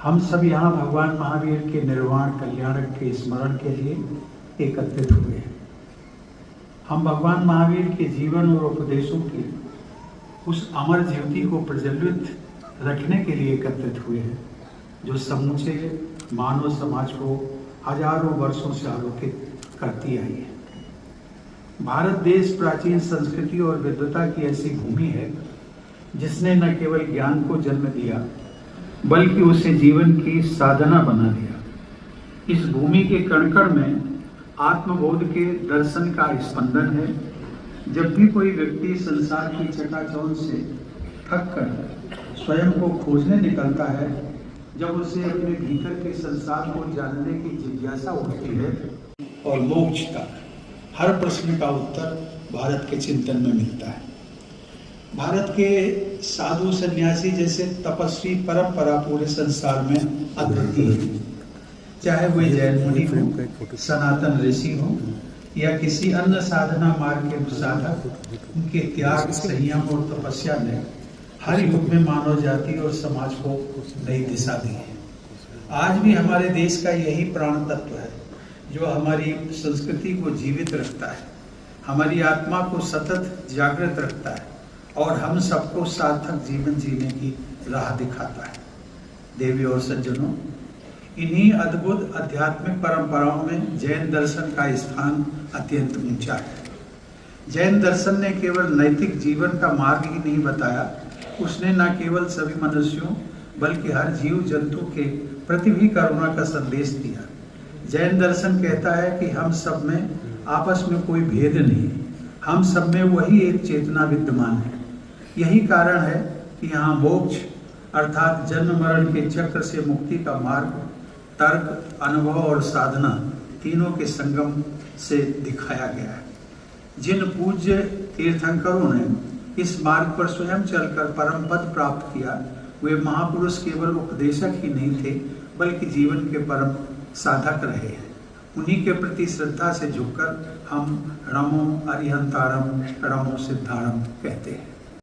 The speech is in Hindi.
हम सब यहाँ भगवान महावीर के निर्वाण कल्याणक के स्मरण के लिए एकत्रित हुए हैं। हम भगवान महावीर के जीवन और उपदेशों की उस अमर ज्योति को प्रज्वलित रखने के लिए एकत्रित हुए हैं, जो समूचे मानव समाज को हजारों वर्षों से आलोकित करती आई है। भारत देश प्राचीन संस्कृति और विद्वता की ऐसी भूमि है जिसने न केवल ज्ञान को जन्म दिया बल्कि उसे जीवन की साधना बना दिया। इस भूमि के कण कण में आत्मबोध के दर्शन का स्पंदन है। जब भी कोई व्यक्ति संसार की चकाचौंध से थक कर स्वयं को खोजने निकलता है, जब उसे अपने भीतर के संसार को जानने की जिज्ञासा उठती है और मोक्ष तक हर प्रश्न का उत्तर भारत के चिंतन में मिलता है। भारत के साधु सन्यासी जैसे तपस्वी परंपरा पूरे संसार में अद्वितीय है। चाहे वे जैन मुनि हो, सनातन ऋषि हो या किसी अन्य साधना मार्ग के साधक, उनके त्याग, संयम और तपस्या ने हर युग में मानव जाति और समाज को नई दिशा दी है। आज भी हमारे देश का यही प्राण तत्व है जो हमारी संस्कृति को जीवित रखता है, हमारी आत्मा को सतत जागृत रखता है और हम सबको सार्थक जीवन जीने की राह दिखाता है। देवी और सज्जनों, इन्हीं अद्भुत आध्यात्मिक परंपराओं में जैन दर्शन का स्थान अत्यंत ऊंचा है। जैन दर्शन ने केवल नैतिक जीवन का मार्ग ही नहीं बताया, उसने न केवल सभी मनुष्यों बल्कि हर जीव जंतु के प्रति भी करुणा का संदेश दिया। जैन दर्शन कहता है कि हम सब में आपस में कोई भेद नहीं, हम सब में वही एक चेतना विद्यमान है। यही कारण है कि यहाँ मोक्ष अर्थात जन्म मरण के चक्र से मुक्ति का मार्ग तर्क, अनुभव और साधना तीनों के संगम से दिखाया गया है। जिन पूज्य तीर्थंकरों ने इस मार्ग पर स्वयं चलकर परम पद प्राप्त किया, वे महापुरुष केवल उपदेशक ही नहीं थे बल्कि जीवन के परम साधक रहे हैं। उन्हीं के प्रति श्रद्धा से झुककर हम नमो अरिहंतारम नमो सिद्धारम कहते हैं।